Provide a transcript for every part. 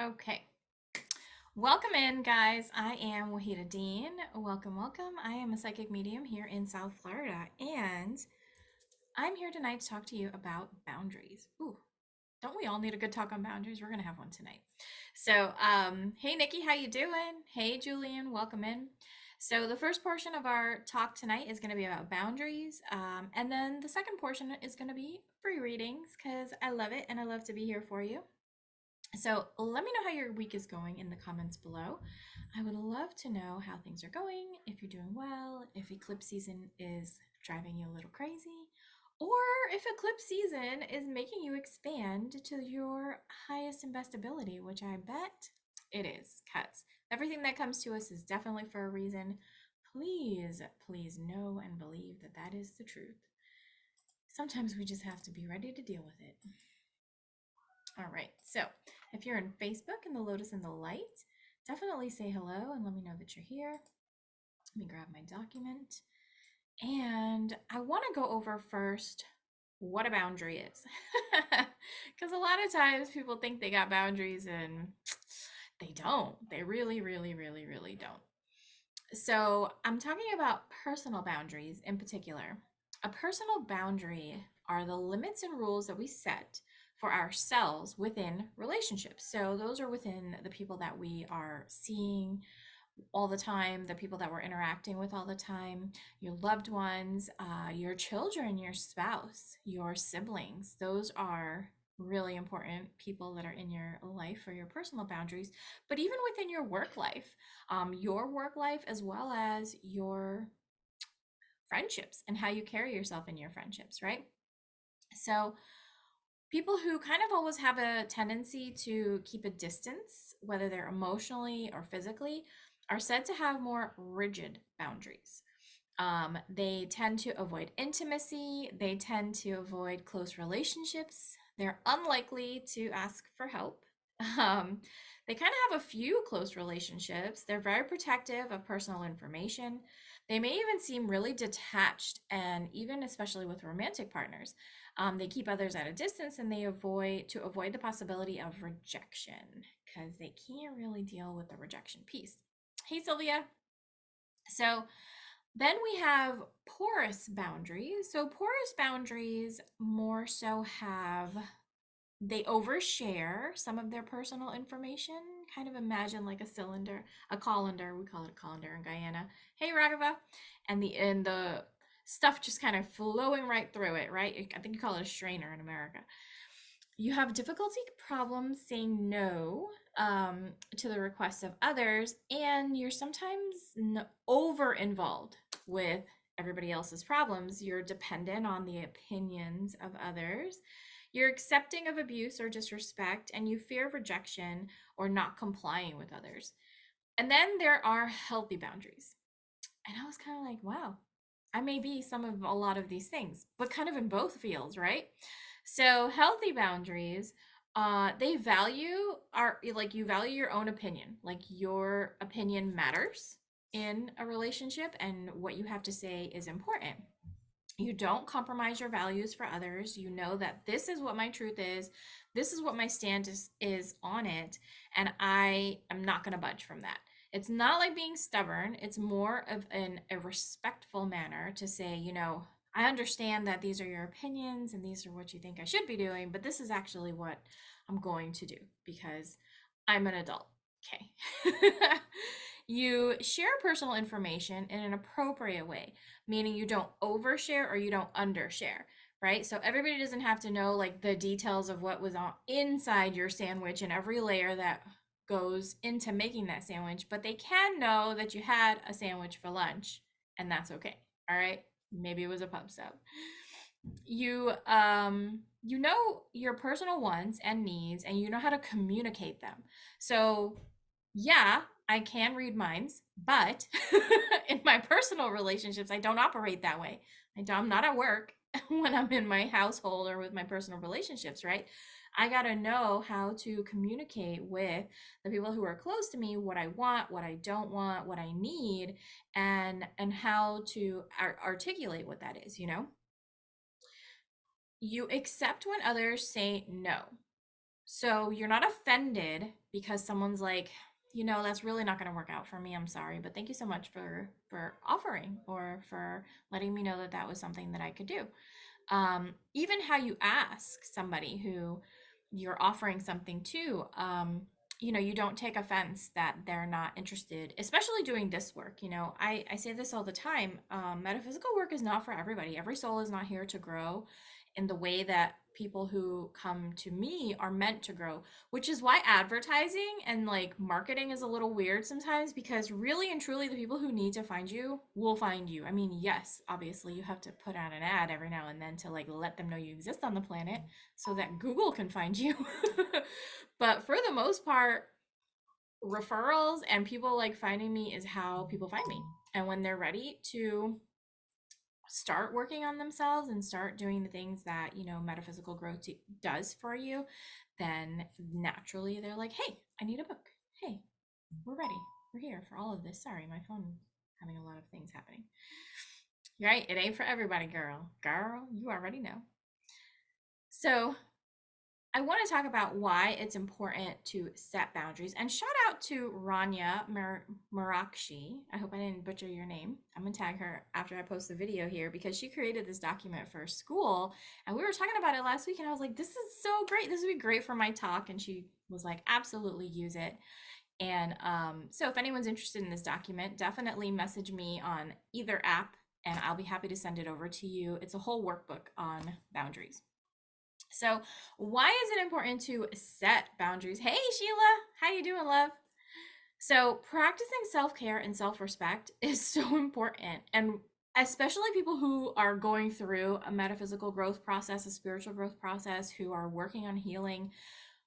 Okay. Welcome in, guys. I am Wahida Dean. Welcome, welcome. I am a psychic medium here in South Florida, and I'm here tonight to talk to you about boundaries. Ooh, don't we all need a good talk on boundaries? We're gonna have one tonight. So, hey Nikki, how you doing? Hey Julian, welcome in. So the first portion of our talk tonight is going to be about boundaries, and then the second portion is going to be free readings because I love it and I love to be here for you. So let me know how your week is going in the comments below. I would love to know how things are going, if you're doing well, if eclipse season is driving you a little crazy, or if eclipse season is making you expand to your highest and best ability, which I bet it is, because everything that comes to us is definitely for a reason. Please, please know and believe that that is the truth. Sometimes we just have to be ready to deal with it. All right, so if you're in Facebook in the Lotus and the Light, definitely say hello and let me know that you're here. Let me grab my document. And I want to go over first what a boundary is. Because a lot of times people think they got boundaries and they don't. They really, really, really, really don't. So I'm talking about personal boundaries in particular. A personal boundary are the limits and rules that we set for ourselves within relationships. So those are within the people that we are seeing all the time, the people that we're interacting with all the time, your loved ones, your children, your spouse, your siblings. Those are really important people that are in your life for your personal boundaries, but even within your work life as well as your friendships and how you carry yourself in your friendships, right? So people who kind of always have a tendency to keep a distance, whether they're emotionally or physically, are said to have more rigid boundaries. They tend to avoid intimacy, they tend to avoid close relationships, they're unlikely to ask for help. Um, they kind of have a few close relationships, they're very protective of personal information. They may even seem really detached, and even especially with romantic partners. They keep others at a distance and they avoid the possibility of rejection because they can't really deal with the rejection piece. Hey, Sylvia. So then we have porous boundaries. So porous boundaries more so they overshare some of their personal information. Kind of imagine like a cylinder, a colander. We call it a colander in Guyana. Hey, Raghava. And the stuff just kind of flowing right through it, right? I think you call it a strainer in America. You have difficulty problems saying no to the requests of others, and you're sometimes over involved with everybody else's problems. You're dependent on the opinions of others. You're accepting of abuse or disrespect, and you fear rejection or not complying with others. And then there are healthy boundaries. And I was kind of like, wow, I may be some of a lot of these things, but kind of in both fields, right? So healthy boundaries, they value you value your own opinion. Like your opinion matters in a relationship and what you have to say is important. You don't compromise your values for others. You know that this is what my truth is. This is what my stand is on it. And I am not going to budge from that. It's not like being stubborn. It's more of a respectful manner to say, I understand that these are your opinions and these are what you think I should be doing, but this is actually what I'm going to do because I'm an adult. Okay. You share personal information in an appropriate way, meaning you don't overshare or you don't undershare, right? So everybody doesn't have to know like the details of what was on inside your sandwich and every layer that goes into making that sandwich, but they can know that you had a sandwich for lunch and that's okay. All right? Maybe it was a pub sub. You know your personal wants and needs and you know how to communicate them. So yeah, I can read minds, but in my personal relationships, I don't operate that way. I'm not at work when I'm in my household or with my personal relationships, right? I got to know how to communicate with the people who are close to me what I want, what I don't want, what I need, and how to articulate what that is. You accept when others say no. So you're not offended because someone's like, that's really not going to work out for me. I'm sorry, but thank you so much for offering or for letting me know that that was something that I could do. Even how you ask somebody who you're offering something to, you don't take offense that they're not interested, especially doing this work. I say this all the time. Metaphysical work is not for everybody. Every soul is not here to grow in the way that people who come to me are meant to grow, which is why advertising and like marketing is a little weird sometimes, because really and truly the people who need to find you will find you. I mean, yes, obviously you have to put out an ad every now and then to like let them know you exist on the planet so that Google can find you. But for the most part, referrals and people like finding me is how people find me. And when they're ready to start working on themselves and start doing the things that metaphysical growth does for you, then naturally they're like, hey, I need a book. Hey, we're ready, we're here for all of this. Sorry, my phone having a lot of things happening. You're right, it ain't for everybody, girl, you already know. So I want to talk about why it's important to set boundaries. And shout out to Rania Marakshi. I hope I didn't butcher your name. I'm going to tag her after I post the video here because she created this document for school. And we were talking about it last week. And I was like, this is so great. This would be great for my talk. And she was like, absolutely use it. And so if anyone's interested in this document, definitely message me on either app and I'll be happy to send it over to you. It's a whole workbook on boundaries. So, why is it important to set boundaries? Hey, Sheila, how you doing, love? So, practicing self-care and self-respect is so important, and especially people who are going through a metaphysical growth process, a spiritual growth process, who are working on healing.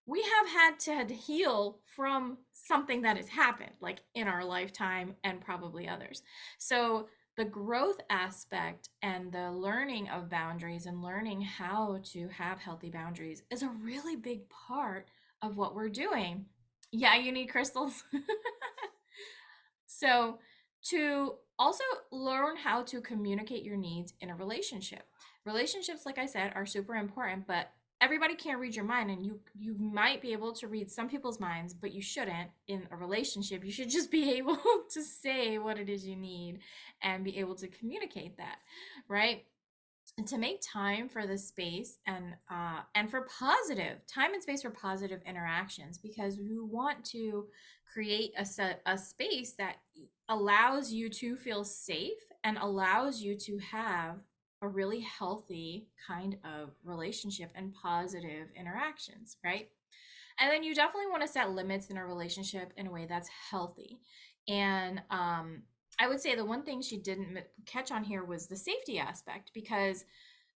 We have had to heal from something that has happened, like in our lifetime and probably others. So, the growth aspect and the learning of boundaries and learning how to have healthy boundaries is a really big part of what we're doing. Yeah, you need crystals. So, to also learn how to communicate your needs in a relationship. Relationships, like I said, are super important, but everybody can't read your mind, and you might be able to read some people's minds, but you shouldn't in a relationship. You should just be able to say what it is you need and be able to communicate that, right? And to make time for the space and for positive time and space for positive interactions, because you want to create a space that allows you to feel safe and allows you to have a really healthy kind of relationship and positive interactions, right? And then you definitely want to set limits in a relationship in a way that's healthy. And I would say the one thing she didn't catch on here was the safety aspect, because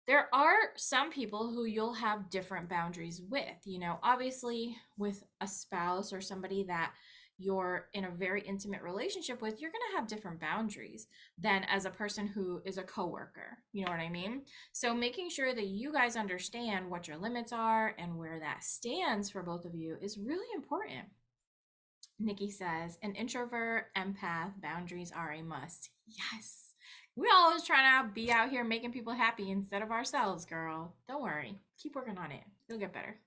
there are some people who you'll have different boundaries with. Obviously, with a spouse or somebody that you're in a very intimate relationship with, you're going to have different boundaries than as a person who is a coworker. You know what I mean? So making sure that you guys understand what your limits are and where that stands for both of you is really important. Nikki says, an introvert, empath, boundaries are a must. Yes. We always trying to be out here making people happy instead of ourselves, girl. Don't worry. Keep working on it. It'll get better.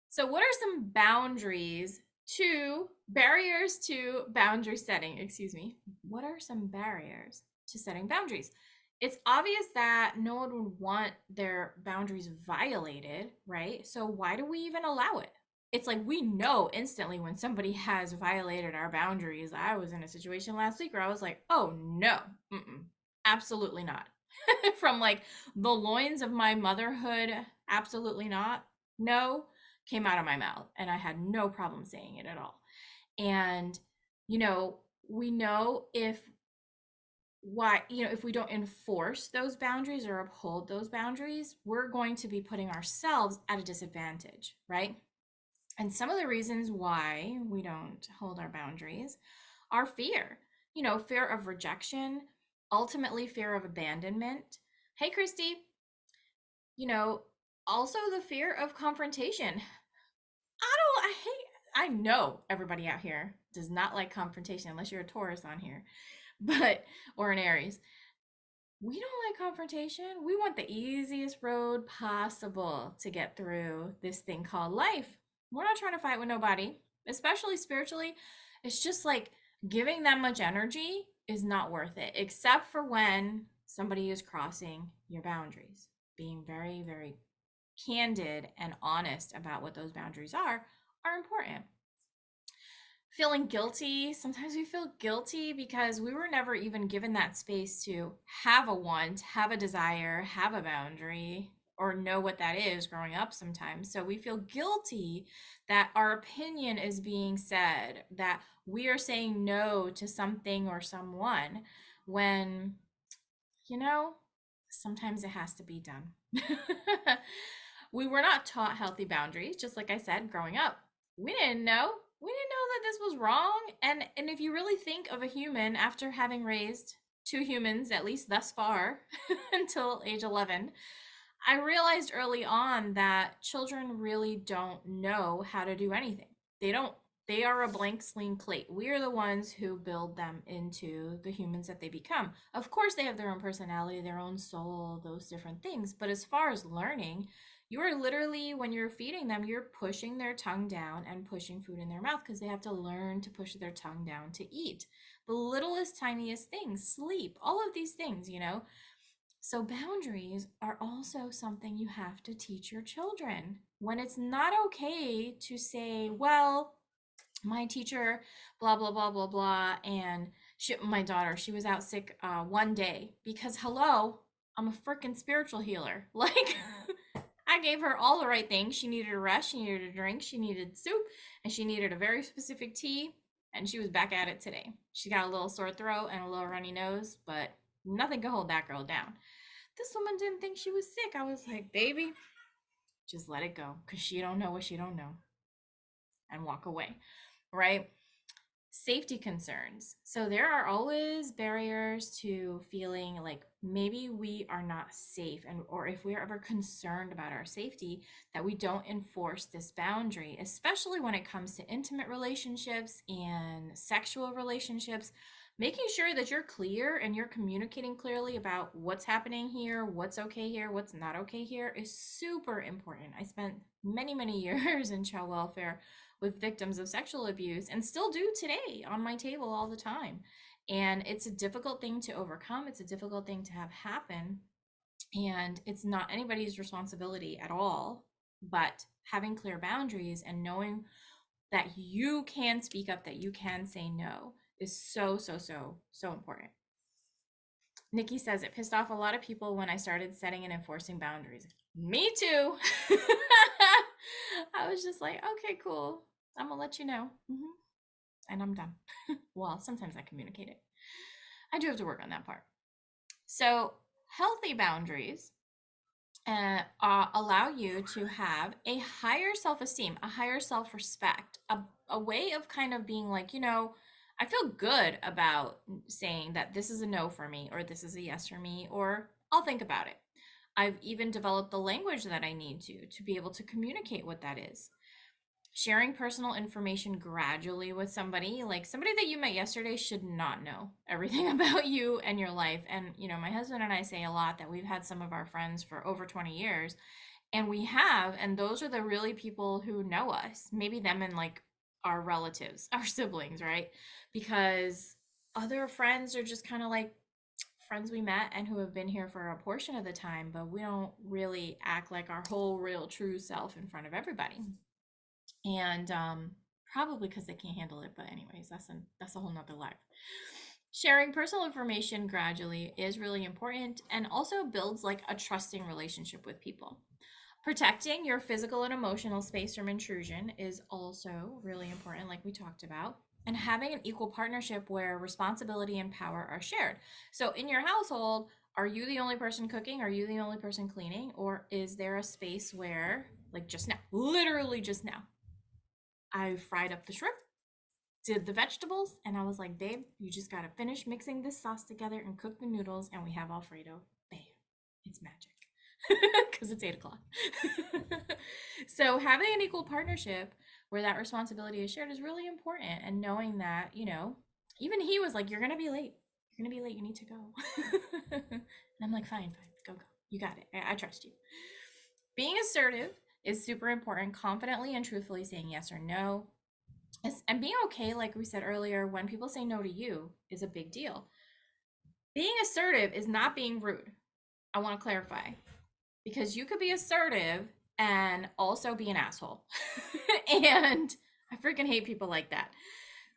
So, what are some barriers to boundary setting? Excuse me. What are some barriers to setting boundaries? It's obvious that no one would want their boundaries violated, right? So, why do we even allow it? It's like we know instantly when somebody has violated our boundaries. I was in a situation last week where I was like, oh no, absolutely not. From like the loins of my motherhood, absolutely not. No, came out of my mouth, and I had no problem saying it at all. And, we know if we don't enforce those boundaries or uphold those boundaries, we're going to be putting ourselves at a disadvantage, right? And some of the reasons why we don't hold our boundaries are fear, fear of rejection, ultimately fear of abandonment. Hey, Christy, you know, also the fear of confrontation. I know everybody out here does not like confrontation unless you're a Taurus on here, but, or an Aries. We don't like confrontation. We want the easiest road possible to get through this thing called life. We're not trying to fight with nobody, especially spiritually. It's just like giving that much energy is not worth it, except for when somebody is crossing your boundaries. Being very, very candid and honest about what those boundaries are important. Feeling guilty. Sometimes we feel guilty because we were never even given that space to have a want, have a desire, have a boundary, or know what that is growing up sometimes. So we feel guilty that our opinion is being said, that we are saying no to something or someone when, you know, sometimes it has to be done. We were not taught healthy boundaries, just like I said, growing up. We didn't know. We didn't know that this was wrong. And if you really think of a human after having raised two humans, at least thus far, until age 11, I realized early on that children really don't know how to do anything. They don't, they are a blank slate. We are the ones who build them into the humans that they become. Of course, they have their own personality, their own soul, those different things. But as far as learning, you are literally, when you're feeding them, you're pushing their tongue down and pushing food in their mouth because they have to learn to push their tongue down to eat. The littlest, tiniest things, sleep, all of these things, you know. So, boundaries are also something you have to teach your children. When it's not okay to say, well, my teacher, blah, blah, blah, blah, blah, and my daughter, she was out sick one day because, hello, I'm a freaking spiritual healer. Like, I gave her all the right things. She needed a rest, she needed a drink, she needed soup, and she needed a very specific tea. And she was back at it today. She got a little sore throat and a little runny nose, but nothing could hold that girl down. This woman didn't think she was sick. I was like, baby, just let it go because she don't know what she don't know, and walk away, right? Safety concerns. So there are always barriers to feeling like maybe we are not safe, and or if we're ever concerned about our safety, that we don't enforce this boundary, especially when it comes to intimate relationships and sexual relationships. Making sure that you're clear and you're communicating clearly about what's happening here, what's okay here, what's not okay here is super important. I spent many, many years in child welfare with victims of sexual abuse and still do today on my table all the time. And it's a difficult thing to overcome, it's a difficult thing to have happen. And it's not anybody's responsibility at all. But having clear boundaries and knowing that you can speak up, that you can say no is so, so, so, so important. Nikki says it pissed off a lot of people when I started setting and enforcing boundaries. Me too. I was just like, okay, cool. I'm gonna let you know. And I'm done. Well, sometimes I communicate it. I do have to work on that part. So, healthy boundaries allow you to have a higher self esteem, a higher self respect, a way of kind of being like, you know, I feel good about saying that this is a no for me, or this is a yes for me, or I'll think about it. I've even developed the language that I need to be able to communicate what that is. Sharing personal information gradually with somebody, like somebody that you met yesterday, should not know everything about you and your life. And, you know, my husband and I say a lot that we've had some of our friends for over 20 years, and we have, and those are the really people who know us, maybe them and like our relatives, our siblings, right? Because other friends are just kind of like friends we met and who have been here for a portion of the time, but we don't really act like our whole real true self in front of everybody. And probably because they can't handle it, but anyways, that's a whole nother life. Sharing personal information gradually is really important and also builds like a trusting relationship with people. Protecting your physical and emotional space from intrusion is also really important, like we talked about. And having an equal partnership where responsibility and power are shared. So, in your household, are you the only person cooking? Are you the only person cleaning? Or is there a space where, like just now, literally just now, I fried up the shrimp, did the vegetables, and I was like, babe, you just gotta finish mixing this sauce together and cook the noodles, and we have Alfredo. Bam. It's magic. Because it's 8 o'clock. So having an equal partnership where that responsibility is shared is really important. And knowing that, you know, even he was like, you're gonna be late. You're gonna be late. You need to go. And I'm like, fine, go. You got it. I trust you. Being assertive is super important. Confidently and truthfully saying yes or no. And being okay, like we said earlier, when people say no to you is a big deal. Being assertive is not being rude. I want to clarify, because you could be assertive and also be an asshole. And I freaking hate people like that.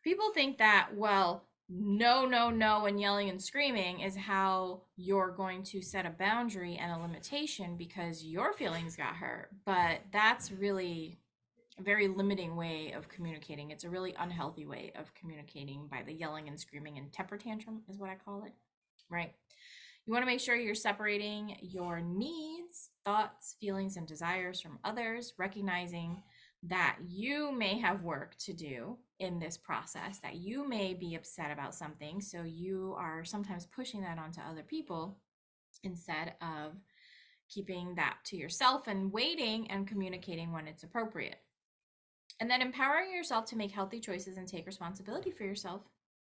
People think that, well, no, no, no, and yelling and screaming is how you're going to set a boundary and a limitation because your feelings got hurt. But that's really a very limiting way of communicating. It's a really unhealthy way of communicating by the yelling and screaming and temper tantrum, is what I call it, right? You want to make sure you're separating your needs, thoughts, feelings, and desires from others, recognizing that you may have work to do in this process, that you may be upset about something. So you are sometimes pushing that onto other people instead of keeping that to yourself and waiting and communicating when it's appropriate. And then empowering yourself to make healthy choices and take responsibility for yourself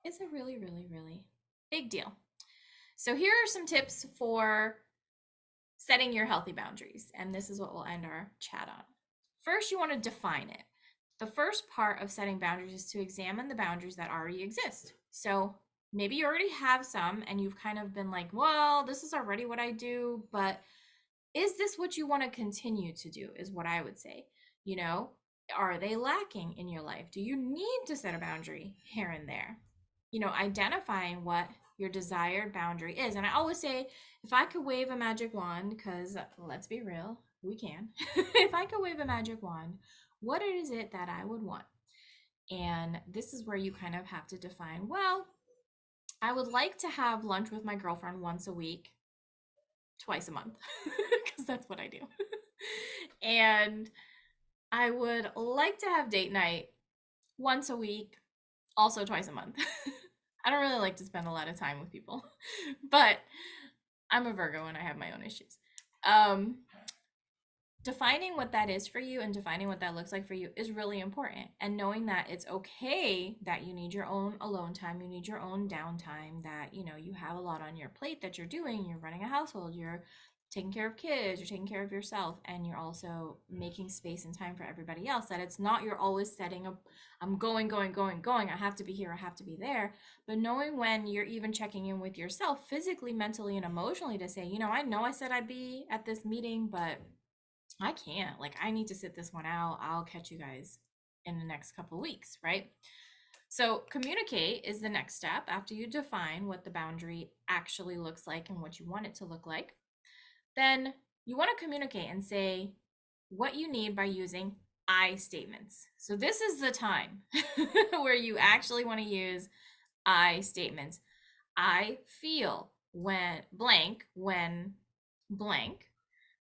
is a really, really, really big deal. So here are some tips for setting your healthy boundaries. And this is what we'll end our chat on. First, you want to define it. The first part of setting boundaries is to examine the boundaries that already exist. So maybe you already have some and you've kind of been like, well, this is already what I do, but is this what you want to continue to do, is what I would say. You know, are they lacking in your life? Do you need to set a boundary here and there? You know, identifying what your desired boundary is. And I always say, if I could wave a magic wand, because let's be real, we can. If I could wave a magic wand, what is it that I would want? And this is where you kind of have to define, well, I would like to have lunch with my girlfriend once a week, twice a month, because that's what I do. And I would like to have date night once a week, also twice a month. I don't really like to spend a lot of time with people, but I'm a Virgo and I have my own issues. Defining what that is for you and defining what that looks like for you is really important. And knowing that it's okay that you need your own alone time, you need your own downtime, that, you know, you have a lot on your plate that you're doing, you're running a household, you're taking care of kids, you're taking care of yourself, and you're also making space and time for everybody else. That it's not you're always setting up, I'm going, I have to be here, I have to be there. But knowing when you're even checking in with yourself physically, mentally, and emotionally to say, you know I said I'd be at this meeting, but I can't. Like, I need to sit this one out. I'll catch you guys in the next couple weeks, right? So, communicate is the next step after you define what the boundary actually looks like and what you want it to look like. Then you want to communicate and say what you need by using I statements. So, this is the time where you actually want to use I statements. I feel when blank,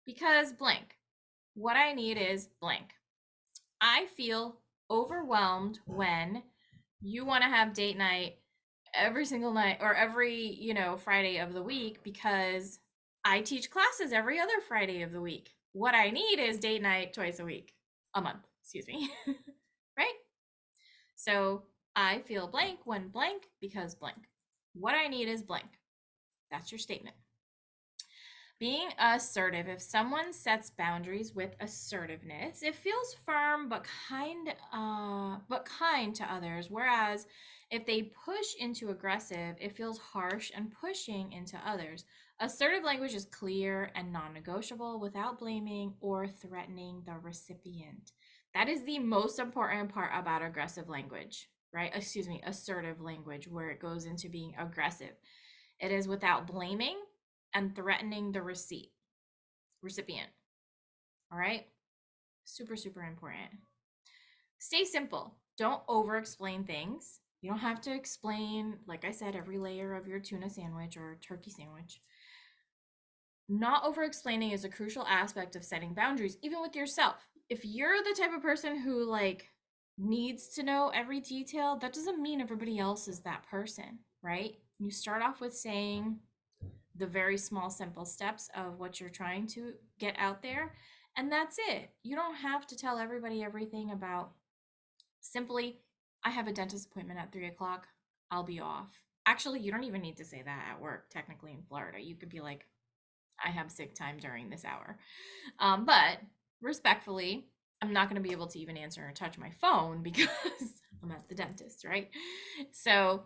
because blank. What I need is blank. I feel overwhelmed when you want to have date night every single night or every, Friday of the week, because I teach classes every other Friday of the week. What I need is date night twice a week, a month, excuse me. Right? So I feel blank when blank because blank. What I need is blank. That's your statement. Being assertive, if someone sets boundaries with assertiveness, it feels firm but kind to others. Whereas if they push into aggressive, it feels harsh and pushing into others. Assertive language is clear and non-negotiable without blaming or threatening the recipient. That is the most important part about aggressive language, right? Excuse me, assertive language, where it goes into being aggressive. It is without blaming and threatening the recipient. All right? Super, super important. Stay simple. Don't over explain things. You don't have to explain, like I said, every layer of your tuna sandwich or turkey sandwich. Not over explaining is a crucial aspect of setting boundaries, even with yourself. If you're the type of person who needs to know every detail, that doesn't mean everybody else is that person, right? You start off with saying the very small, simple steps of what you're trying to get out there. And that's it. You don't have to tell everybody everything about simply, I have a dentist appointment at 3 o'clock. I'll be off. Actually, you don't even need to say that at work, technically in Florida. You could be like, I have sick time during this hour. But respectfully, I'm not going to be able to even answer or touch my phone because I'm at the dentist, right? So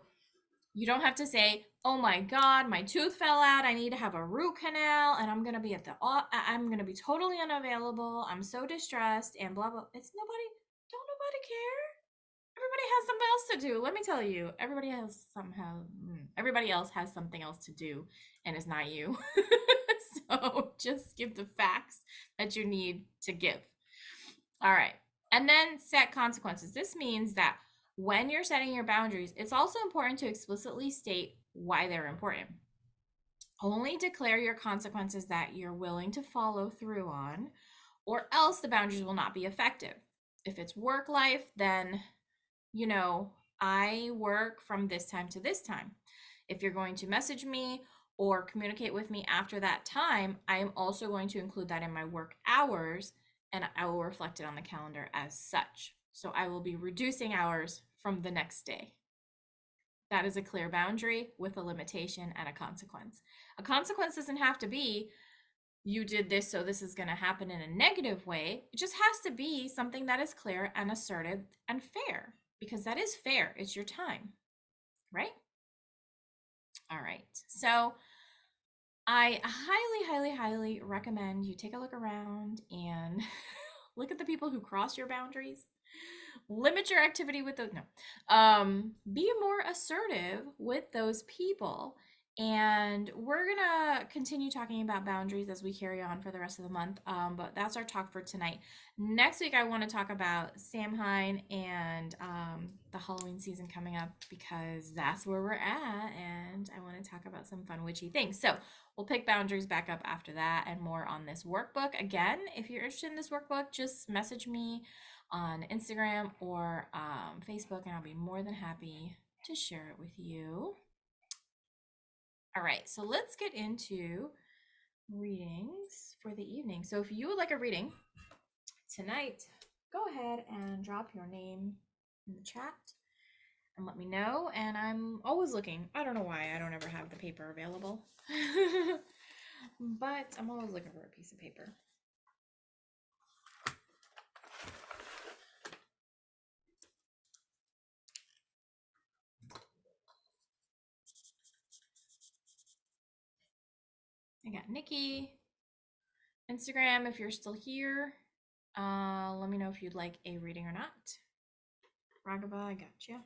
you don't have to say, "Oh my God, my tooth fell out. I need to have a root canal, and I'm gonna be I'm gonna be totally unavailable. I'm so distressed," and blah blah. It's nobody. Don't nobody care. Everybody has something else to do. Let me tell you, everybody else has something else to do, and it's not you. So just give the facts that you need to give. All right. And then set consequences. This means that when you're setting your boundaries, it's also important to explicitly state why they're important. Only declare your consequences that you're willing to follow through on, or else the boundaries will not be effective. If it's work life, then, you know, I work from this time to this time. If you're going to message me or communicate with me after that time, I am also going to include that in my work hours, and I will reflect it on the calendar as such. So I will be reducing hours from the next day. That is a clear boundary with a limitation and a consequence. A consequence doesn't have to be you did this, so this is going to happen in a negative way. It just has to be something that is clear and assertive and fair, because that is fair. It's your time, right? All right. So I highly recommend you take a look around and look at the people who cross your boundaries. Limit your activity with those. No. Be more assertive with those people. And we're going to continue talking about boundaries as we carry on for the rest of the month. But that's our talk for tonight. Next week, I want to talk about Samhain and the Halloween season coming up, because that's where we're at. And I want to talk about some fun witchy things. So we'll pick boundaries back up after that and more on this workbook. Again, if you're interested in this workbook, just message me on Instagram or Facebook, and I'll be more than happy to share it with you. All right, so let's get into readings for the evening. So if you would like a reading tonight, go ahead and drop your name in the chat and let me know. And I'm always looking. I don't know why I don't ever have the paper available, but I'm always looking for a piece of paper. I got Nikki. Instagram, if you're still here, let me know if you'd like a reading or not. Raghava, I got you.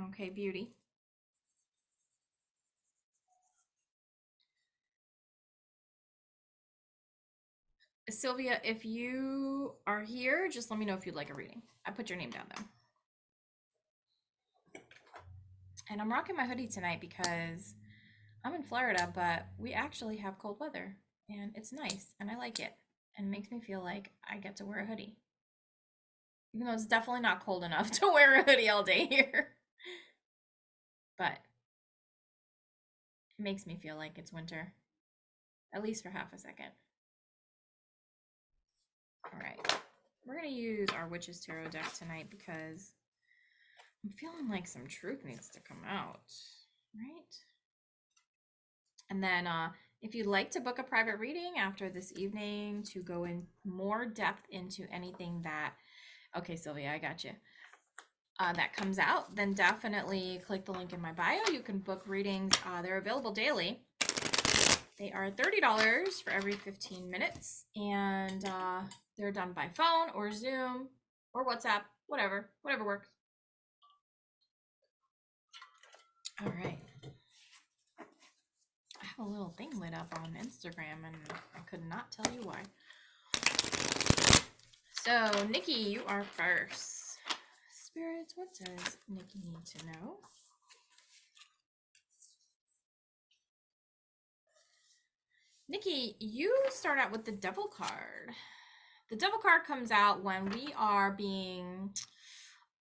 Okay, beauty. Sylvia, if you are here, just let me know if you'd like a reading. I put your name down though. And I'm rocking my hoodie tonight because I'm in Florida, but we actually have cold weather and it's nice and I like it, and it makes me feel like I get to wear a hoodie. Even though it's definitely not cold enough to wear a hoodie all day here. But it makes me feel like it's winter, at least for half a second. All right, we're gonna use our Witch's Tarot deck tonight because I'm feeling like some truth needs to come out, right? And then if you'd like to book a private reading after this evening to go in more depth into anything that, okay, Sylvia, I got you, that comes out, then definitely click the link in my bio. You can book readings. They're available daily. They are $30 for every 15 minutes, and they're done by phone or Zoom or WhatsApp, whatever works. All right. I have a little thing lit up on Instagram, and I could not tell you why. So, Nikki, you are first. Spirits, what does Nikki need to know? Nikki, you start out with the Devil card. The Devil card comes out when we are being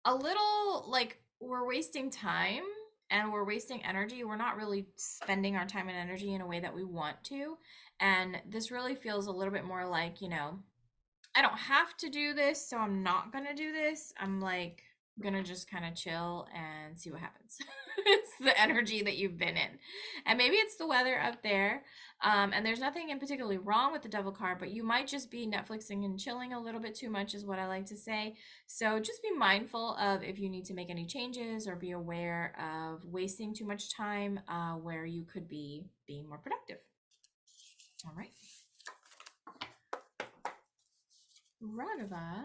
a little like we're wasting time and we're wasting energy. We're not really spending our time and energy in a way that we want to. And this really feels a little bit more like, I don't have to do this, so I'm not gonna do this. I'm like gonna just kind of chill and see what happens. It's the energy that you've been in. And maybe it's the weather up there. And there's nothing in particularly wrong with the devil card, but you might just be Netflixing and chilling a little bit too much, is what I like to say. So just be mindful of if you need to make any changes, or be aware of wasting too much time where you could be being more productive. All right. Raghava.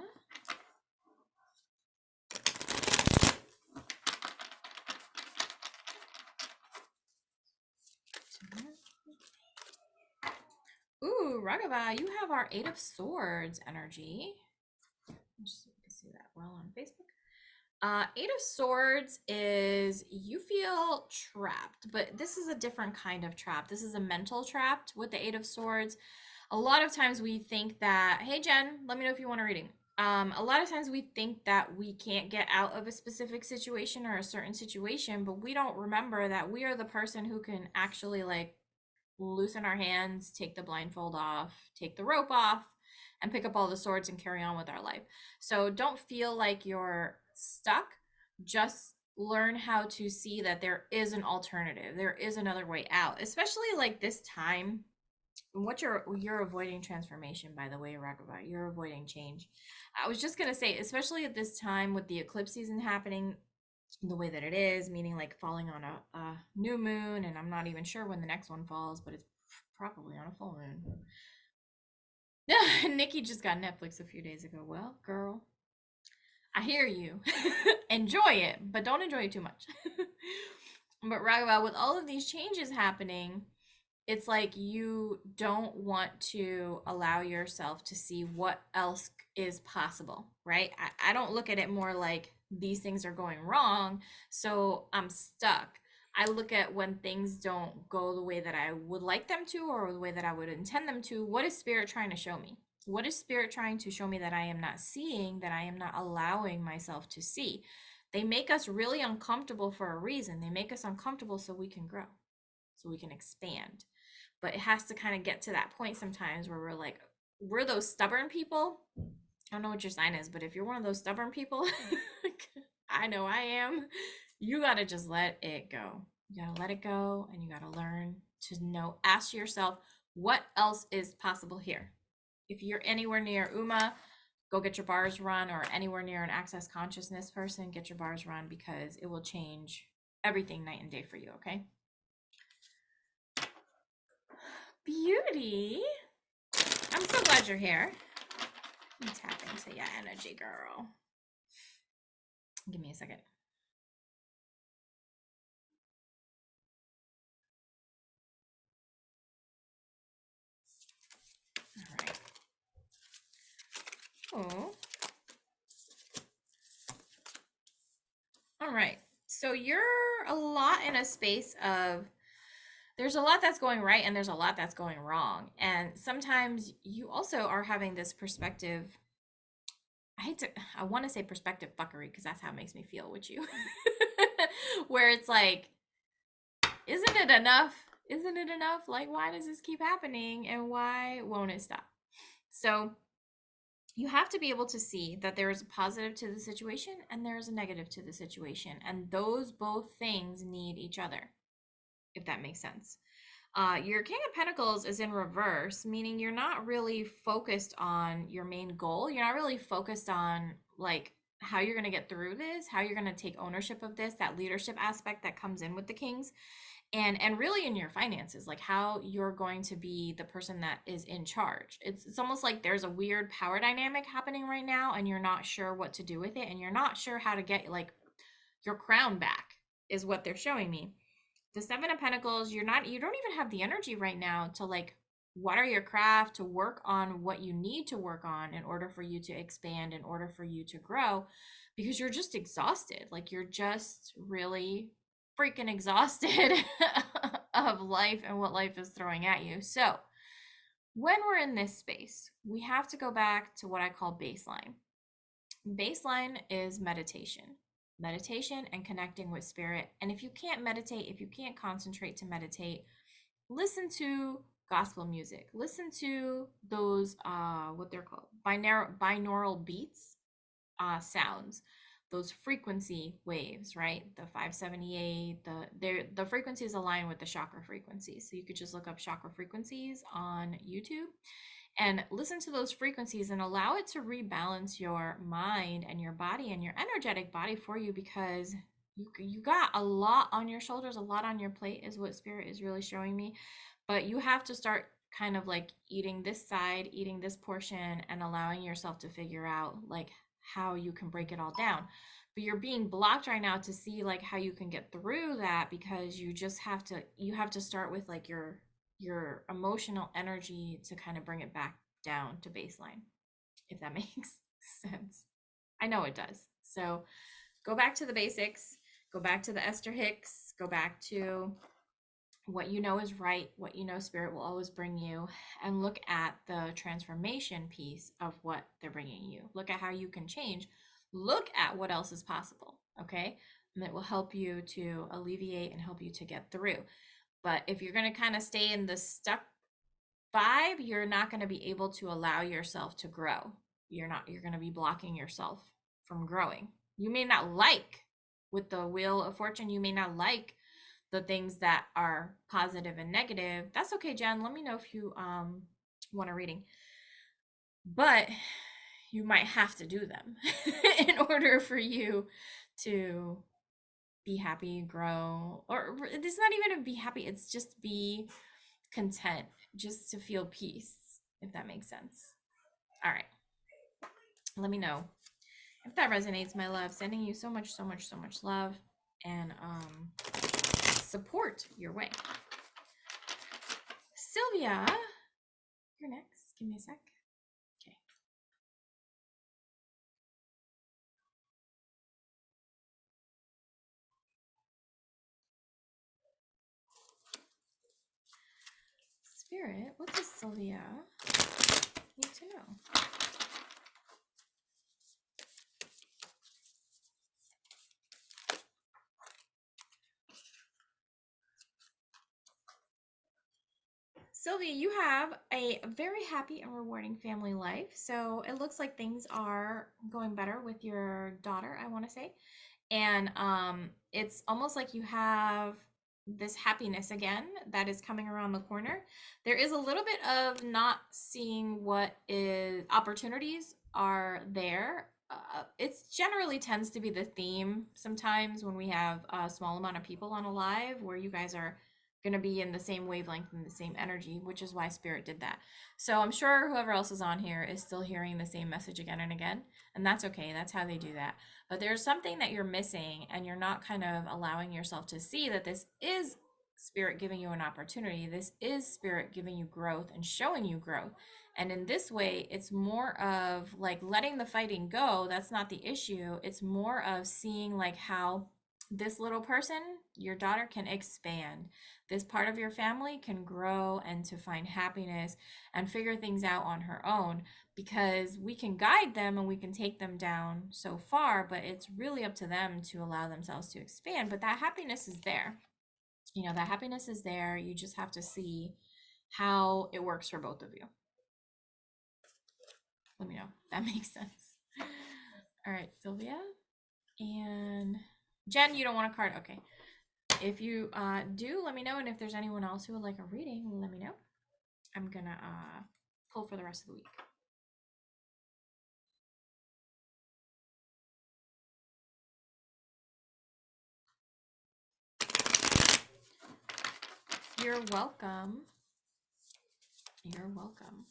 Ooh, Raghava, you have our Eight of Swords energy. Just so you can see that well on Facebook. Eight of Swords is you feel trapped, but this is a different kind of trap. This is a mental trap with the Eight of Swords. A lot of times we think that, hey Jen, let me know if you want a reading. A lot of times we think that we can't get out of a specific situation or a certain situation, but we don't remember that we are the person who can actually like loosen our hands, take the blindfold off, take the rope off, and pick up all the swords and carry on with our life. So don't feel like you're stuck. Just learn how to see that there is an alternative. There is another way out, especially like this time. What you're avoiding transformation, by the way, Raghava. You're avoiding change. I was just gonna say, especially at this time with the eclipse season happening the way that it is, meaning like falling on a new moon, and I'm not even sure when the next one falls, but it's probably on a full moon. Nikki just got Netflix a few days ago. Well, girl, I hear you. Enjoy it, but don't enjoy it too much. But Raghava, with all of these changes happening, it's like you don't want to allow yourself to see what else is possible, right? I don't look at it more like these things are going wrong, so I'm stuck. I look at when things don't go the way that I would like them to, or the way that I would intend them to. What is Spirit trying to show me? What is Spirit trying to show me that I am not seeing, that I am not allowing myself to see? They make us really uncomfortable for a reason. They make us uncomfortable so we can grow, so we can expand. But it has to kind of get to that point sometimes where we're like, we're those stubborn people. I don't know what your sign is, but if you're one of those stubborn people, I know I am, you got to just let it go. You got to let it go, and you got to learn to know, ask yourself, what else is possible here? If you're anywhere near Uma, go get your bars run, or anywhere near an access consciousness person, get your bars run, because it will change everything night and day for you, okay? Beauty. I'm so glad you're here. Let me tap into your energy, girl. Give me a second. All right. Oh. All right. So you're a lot in a space of, there's a lot that's going right and there's a lot that's going wrong. And sometimes you also are having this perspective. I want to say perspective fuckery, because that's how it makes me feel with you. Where it's like, isn't it enough? Isn't it enough? Like, why does this keep happening, and why won't it stop? So you have to be able to see that there is a positive to the situation and there is a negative to the situation. And those both things need each other, if that makes sense. Your King of Pentacles is in reverse, meaning you're not really focused on your main goal. You're not really focused on like how you're going to get through this, how you're going to take ownership of this, that leadership aspect that comes in with the Kings, and really in your finances, like how you're going to be the person that is in charge. It's almost like there's a weird power dynamic happening right now, and you're not sure what to do with it, and you're not sure how to get like your crown back, is what they're showing me. The Seven of Pentacles, you don't even have the energy right now to like water your craft, to work on what you need to work on in order for you to expand, in order for you to grow, because you're just exhausted. Like you're just really freaking exhausted of life and what life is throwing at you. So when we're in this space, we have to go back to what I call baseline. Baseline is meditation. meditation and connecting with spirit. And if you can't meditate, if you can't concentrate to meditate, listen to gospel music. Listen to those what they're called, binaural beats, sounds, those frequency waves, right? The 578, the frequencies align with the chakra frequencies. So you could just look up chakra frequencies on YouTube and listen to those frequencies and allow it to rebalance your mind and your body and your energetic body for you, because you got a lot on your shoulders, a lot on your plate is what spirit is really showing me. But you have to start kind of like eating this side, eating this portion, and allowing yourself to figure out like how you can break it all down. But you're being blocked right now to see like how you can get through that, because you have to start with like your emotional energy to kind of bring it back down to baseline, if that makes sense. I know it does. So go back to the basics, go back to the Esther Hicks, go back to what you know is right, what you know spirit will always bring you, and look at the transformation piece of what they're bringing you. Look at how you can change. Look at what else is possible, okay? And it will help you to alleviate and help you to get through. But if you're going to kind of stay in the stuck vibe, you're not going to be able to allow yourself to grow. You're going to be blocking yourself from growing. You may not like, with the wheel of fortune, you may not like the things that are positive and negative. That's okay, Jen. Let me know if you want a reading. But you might have to do them in order for you to be happy, grow, or it's not even to be happy, it's just be content, just to feel peace, if that makes sense. All right. Let me know if that resonates, my love. Sending you so much, so much, so much love and support your way. Sylvia, you're next. Give me a sec. Okay. Spirit, what does Sylvia need to know? Sylvia, you have a very happy and rewarding family life. So it looks like things are going better with your daughter, I want to say. And it's almost like you have this happiness again that is coming around the corner. There is a little bit of not seeing what is opportunities are there. It generally tends to be the theme sometimes when we have a small amount of people on a live, where you guys are going to be in the same wavelength and the same energy, which is why spirit did that. So I'm sure whoever else is on here is still hearing the same message again and again, and that's okay. That's how they do that. But there's something that you're missing, and you're not kind of allowing yourself to see that this is spirit giving you an opportunity. This is spirit giving you growth and showing you growth. And in this way, it's more of like letting the fighting go. That's not the issue. It's more of seeing like how this little person, your daughter, can expand. This part of your family can grow and to find happiness and figure things out on her own, because we can guide them and we can take them down so far, but it's really up to them to allow themselves to expand. But that happiness is there. You know, that happiness is there. You just have to see how it works for both of you. Let me know if that makes sense. All right, Sylvia. And Jen, you don't want a card? Okay. If you do, let me know. And if there's anyone else who would like a reading, let me know. I'm going to pull for the rest of the week. You're welcome. You're welcome.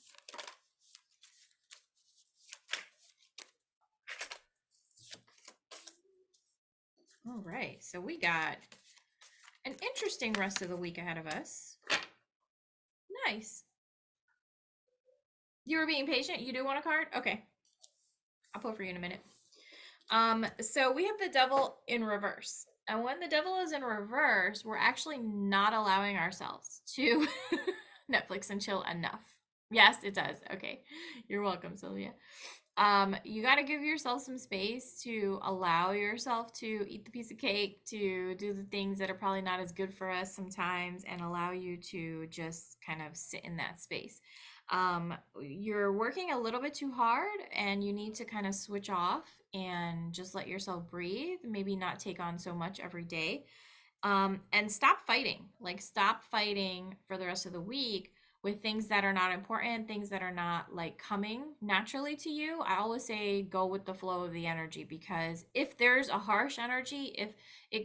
All right. So we got an interesting rest of the week ahead of us. Nice. You were being patient. You do want a card? Okay. I'll pull for you in a minute. So we have the devil in reverse. And when the devil is in reverse, we're actually not allowing ourselves to Netflix and chill enough. Yes, it does. Okay. You're welcome, Sylvia. You got to give yourself some space to allow yourself to eat the piece of cake, to do the things that are probably not as good for us sometimes, and allow you to just kind of sit in that space. You're working a little bit too hard, and you need to kind of switch off and just let yourself breathe. Maybe not take on so much every day, and stop fighting. Like, stop fighting for the rest of the week with things that are not important, things that are not like coming naturally to you. I always say go with the flow of the energy, because if there's a harsh energy, if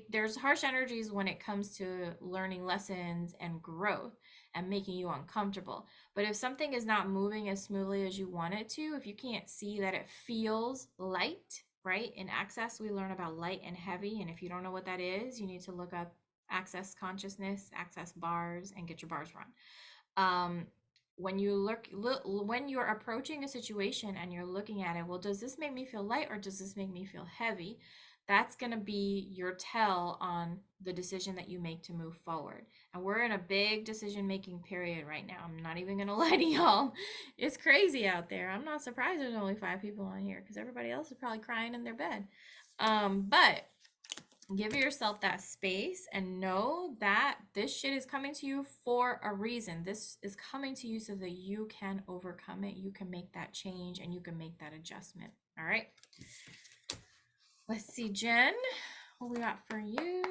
there's harsh energies when it comes to learning lessons and growth and making you uncomfortable. But if something is not moving as smoothly as you want it to, if you can't see that it feels light, right? In Access, we learn about light and heavy. And if you don't know what that is, you need to look up Access consciousness, Access bars, and get your bars run. um, when you when you're approaching a situation and you're looking at it, well, does this make me feel light or does this make me feel heavy? That's going to be your tell on the decision that you make to move forward. And we're in a big decision making period right now. I'm not even going to lie to y'all. It's crazy out there. I'm not surprised there's only 5 people on here, because everybody else is probably crying in their bed. But give yourself that space and know that this shit is coming to you for a reason. This is coming to you so that you can overcome it, you can make that change, and you can make that adjustment. All right, let's see, Jen, what we got for you?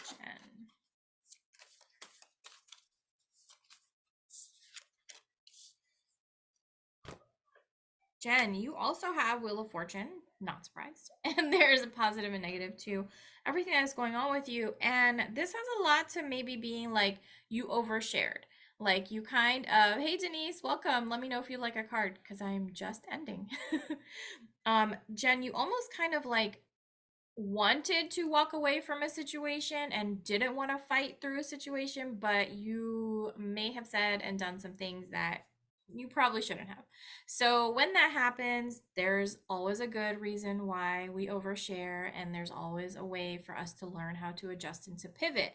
Jen. Jen, you also have Wheel of Fortune, not surprised. And there's a positive and negative to everything that's going on with you. And this has a lot to maybe being like you overshared. Like, you kind of, hey Denise, welcome. Let me know if you like a card, because I'm just ending. Jen, you almost kind of like wanted to walk away from a situation and didn't want to fight through a situation, but you may have said and done some things that you probably shouldn't have. So when that happens, there's always a good reason why we overshare, and there's always a way for us to learn how to adjust and to pivot.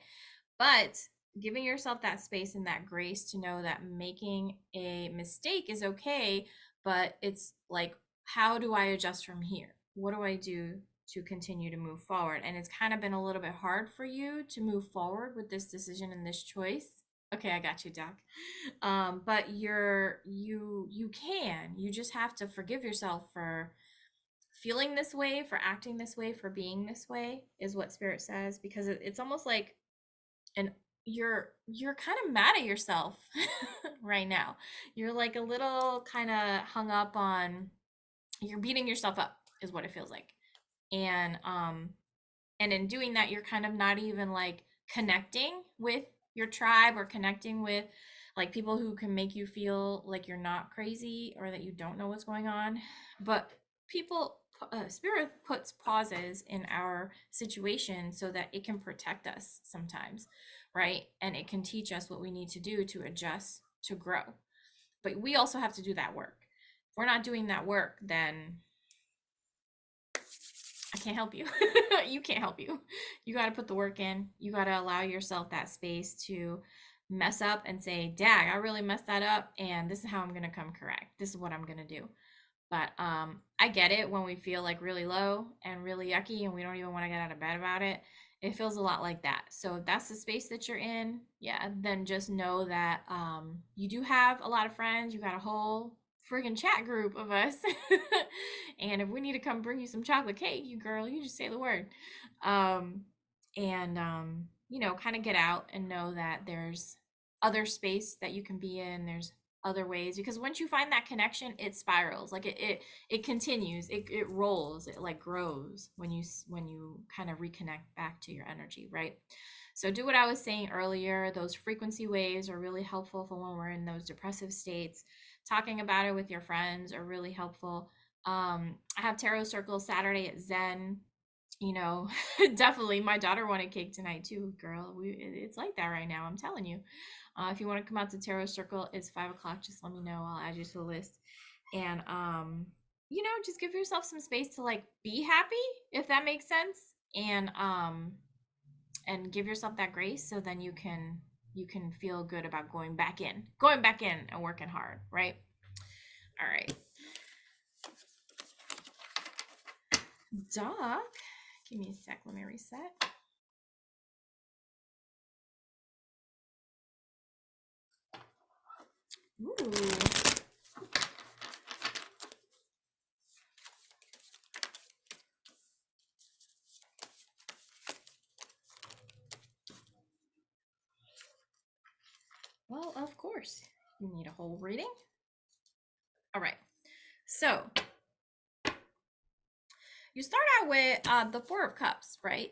But giving yourself that space and that grace to know that making a mistake is okay, but it's like, how do I adjust from here? What do I do to continue to move forward? And it's kind of been a little bit hard for you to move forward with this decision and this choice. Okay, I got you, Doc. But you can. You just have to forgive yourself for feeling this way, for acting this way, for being this way, is what Spirit says, because it's almost like, and you're kind of mad at yourself right now. You're like a little kind of hung up on, you're beating yourself up is what it feels like. And in doing that, you're kind of not even like connecting with your tribe, or connecting with like people who can make you feel like you're not crazy or that you don't know what's going on. But people, Spirit puts pauses in our situation so that it can protect us sometimes, right? And it can teach us what we need to do to adjust, to grow. But we also have to do that work. If we're not doing that work, then I can't help you. You can't help you. You got to put the work in. You got to allow yourself that space to mess up and say, "Dag, I really messed that up, and this is how I'm going to come correct. This is what I'm going to do." But I get it when we feel like really low and really yucky and we don't even want to get out of bed about it. It feels a lot like that. So if that's the space that you're in, yeah, then just know that you do have a lot of friends. You got a whole friggin' chat group of us. And if we need to come bring you some chocolate cake, you girl, you just say the word. Um, and kind of get out and know that there's other space that you can be in. There's other ways, because once you find that connection, it spirals, like it continues, it rolls, it like grows when you kind of reconnect back to your energy, right? So do what I was saying earlier. Those frequency waves are really helpful for when we're in those depressive states. Talking about it with your friends are really helpful. I have tarot circles Saturday at Zen. Definitely my daughter wanted cake tonight too, girl. It's like that right now, I'm telling you. If you want to come out to tarot circle, it's 5 o'clock. Just let me know, I'll add you to the list. And just give yourself some space to like be happy, if that makes sense. And give yourself that grace so then you can feel good about going back in and working hard, right? All right. Doc, give me a sec, let me reset. Ooh. Well, of course. You need a whole reading. All right. So you start out with the Four of Cups, right?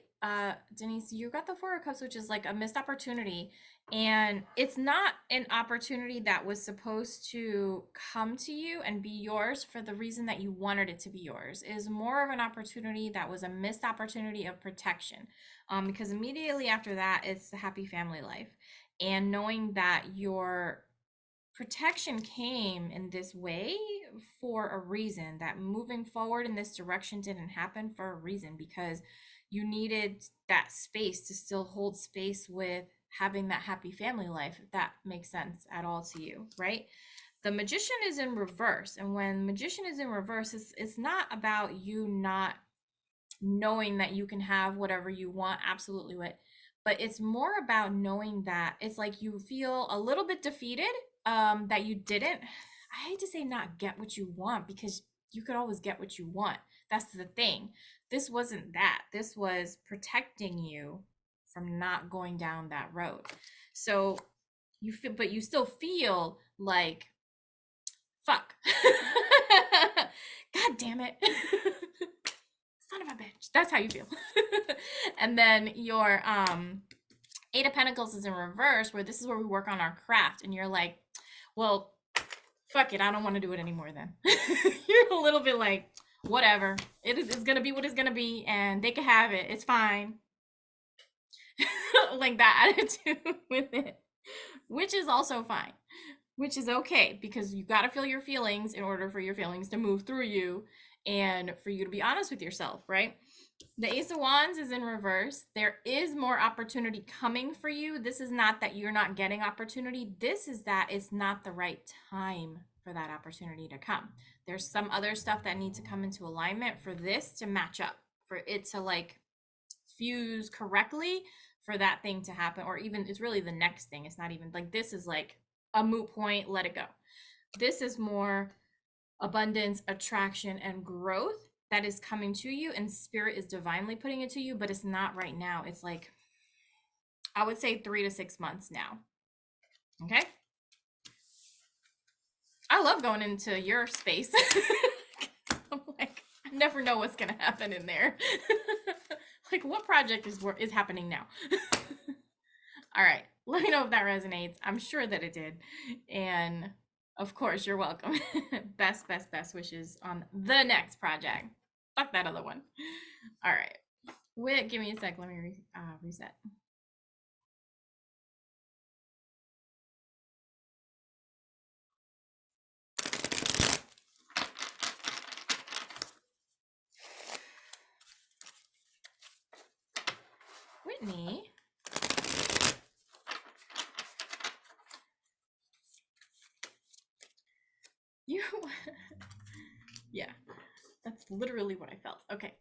Denise, you got the Four of Cups, which is like a missed opportunity. And it's not an opportunity that was supposed to come to you and be yours for the reason that you wanted it to be yours. It is more of an opportunity that was a missed opportunity of protection. Because immediately after that, it's the happy family life. And knowing that your protection came in this way for a reason, that moving forward in this direction didn't happen for a reason, because you needed that space to still hold space with having that happy family life, if that makes sense at all to you, right? The magician is in reverse, and when magician is in reverse, it's not about you not knowing that you can have whatever you want, absolutely what, but it's more about knowing that it's like you feel a little bit defeated, that you didn't, I hate to say not get what you want, because you could always get what you want. That's the thing. This wasn't that. This was protecting you from not going down that road. So you feel, but you still feel like fuck. God damn it. Son of a bitch. That's how you feel. And then your Eight of Pentacles is in reverse, where this is where we work on our craft, and you're like, well, fuck it, I don't want to do it anymore then. You're a little bit like, whatever. It's gonna be what it's gonna be, and they can have it. It's fine. Like that attitude with it. Which is also fine. Which is okay, because you gotta feel your feelings in order for your feelings to move through you and for you to be honest with yourself, right? The Ace of Wands is in reverse. There is more opportunity coming for you. This is not that you're not getting opportunity. This is that it's not the right time for that opportunity to come. There's some other stuff that needs to come into alignment for this to match up, for it to like fuse correctly, for that thing to happen. Or even it's really the next thing. It's not even like this is like a moot point, let it go. This is more abundance, attraction, and growth that is coming to you, and spirit is divinely putting it to you, but it's not right now. It's like, I would say 3 to 6 months now. Okay. I love going into your space. I'm like, I never know what's gonna happen in there. Like, what project is happening now? All right, let me know if that resonates. I'm sure that it did, and of course, you're welcome. Best wishes on the next project. Fuck that other one. All right. Wait, give me a sec. Let me reset. Whitney. You. Yeah, that's literally what I felt. Okay.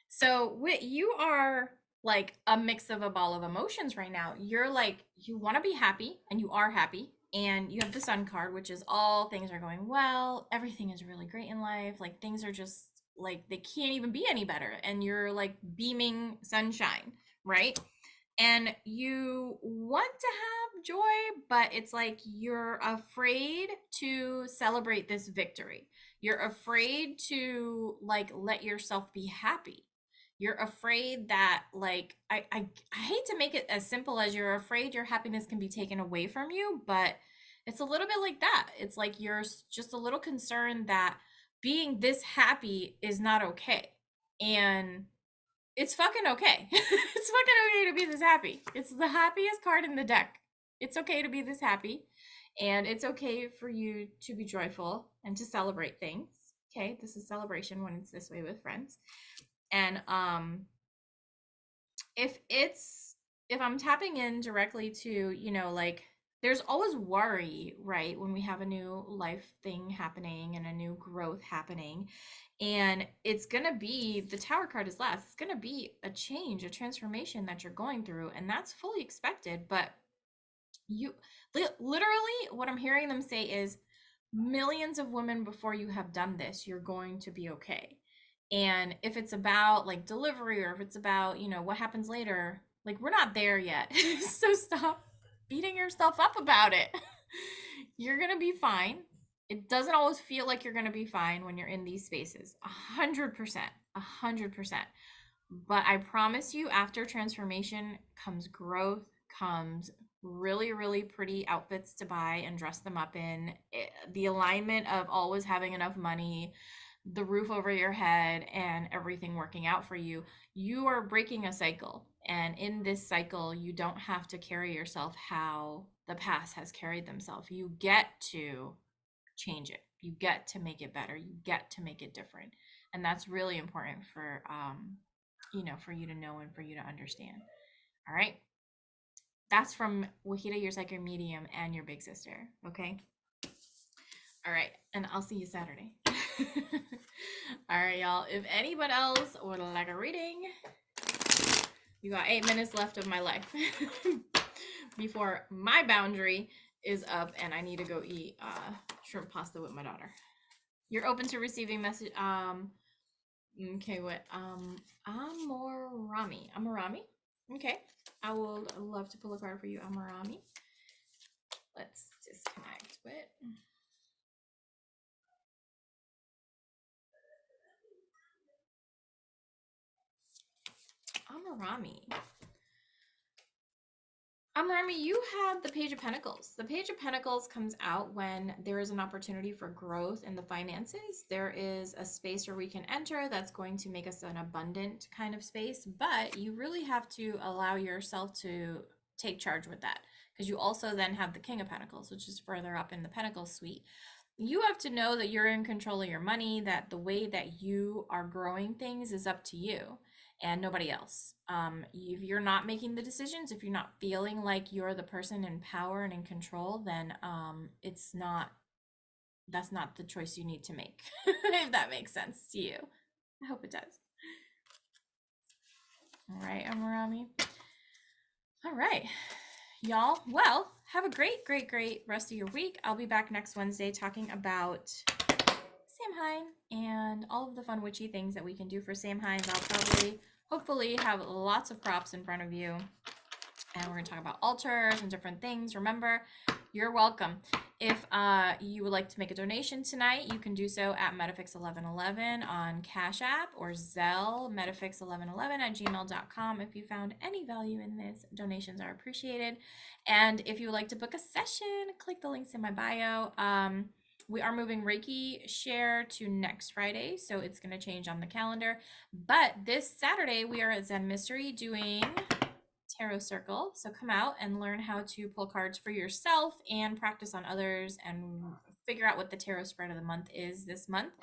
So, Whit, you are like a mix of a ball of emotions right now. You're like, you want to be happy, and you are happy. And you have the Sun card, which is all things are going well. Everything is really great in life. Like, things are just like, they can't even be any better. And you're like beaming sunshine, right? And you want to have joy, but it's like you're afraid to celebrate this victory. You're afraid to like let yourself be happy. You're afraid that like I hate to make it as simple as you're afraid your happiness can be taken away from you, but it's a little bit like that. It's like you're just a little concerned that being this happy is not okay. And it's fucking okay. It's fucking okay to be this happy. It's the happiest card in the deck. It's okay to be this happy. And it's okay for you to be joyful and to celebrate things. Okay, this is celebration when it's this way with friends. And if it's if I'm tapping in directly to, like there's always worry, right, when we have a new life thing happening and a new growth happening. And it's going to be, the Tower card is last. It's going to be a change, a transformation that you're going through, and that's fully expected. But you literally, what I'm hearing them say is, millions of women before you have done this, you're going to be okay. And if it's about like delivery, or if it's about, what happens later, like we're not there yet. So stop beating yourself up about it. You're going to be fine. It doesn't always feel like you're going to be fine when you're in these spaces. 100%. 100%. But I promise you, after transformation comes growth, comes really, really pretty outfits to buy and dress them up in, the alignment of always having enough money, the roof over your head, and everything working out for you. You are breaking a cycle. And in this cycle, you don't have to carry yourself how the past has carried themselves. You get to change it. You get to make it better. You get to make it different. And that's really important for for you to know and for you to understand. All right. That's from Wahida, your psychic medium, and your big sister. Okay. All right. And I'll see you Saturday. All right, y'all. If anybody else would like a reading, you got 8 minutes left of my life before my boundary is up and I need to go eat shrimp pasta with my daughter. You're open to receiving message. Okay, what? Amorami. Amorami? Okay. I would love to pull a card for you, Amorami. Let's disconnect with. Amorami. Amorami, you have the Page of Pentacles. The Page of Pentacles comes out when there is an opportunity for growth in the finances. There is a space where we can enter that's going to make us an abundant kind of space, but you really have to allow yourself to take charge with that, because you also then have the King of Pentacles, which is further up in the Pentacles suite. You have to know that you're in control of your money, that the way that you are growing things is up to you and nobody else. If you're not making the decisions, if you're not feeling like you're the person in power and in control, then that's not the choice you need to make. If that makes sense to you. I hope it does. All right, Amorami. All right, y'all. Well, have a great, great, great rest of your week. I'll be back next Wednesday talking about Samhain and all of the fun witchy things that we can do for Samhain. I'll probably, hopefully, have lots of props in front of you. And we're going to talk about altars and different things. Remember, you're welcome. If you would like to make a donation tonight, you can do so at Metafix1111 on Cash App or Zelle, metafix1111@gmail.com. If you found any value in this, donations are appreciated. And if you would like to book a session, click the links in my bio. We are moving Reiki Share to next Friday, so it's going to change on the calendar. But this Saturday, we are at Zen Mystery doing Tarot Circle. So come out and learn how to pull cards for yourself and practice on others and figure out what the tarot spread of the month is this month.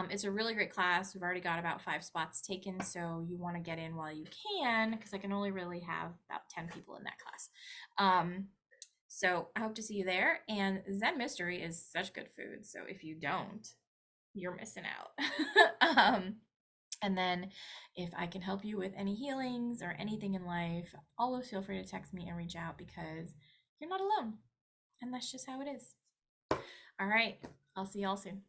It's a really great class. We've already got about 5 spots taken, so you want to get in while you can, because I can only really have about 10 people in that class. So I hope to see you there. And Zen Mystery is such good food, so if you don't, you're missing out. And then if I can help you with any healings or anything in life, always feel free to text me and reach out, because you're not alone. And that's just how it is. All right. I'll see y'all soon.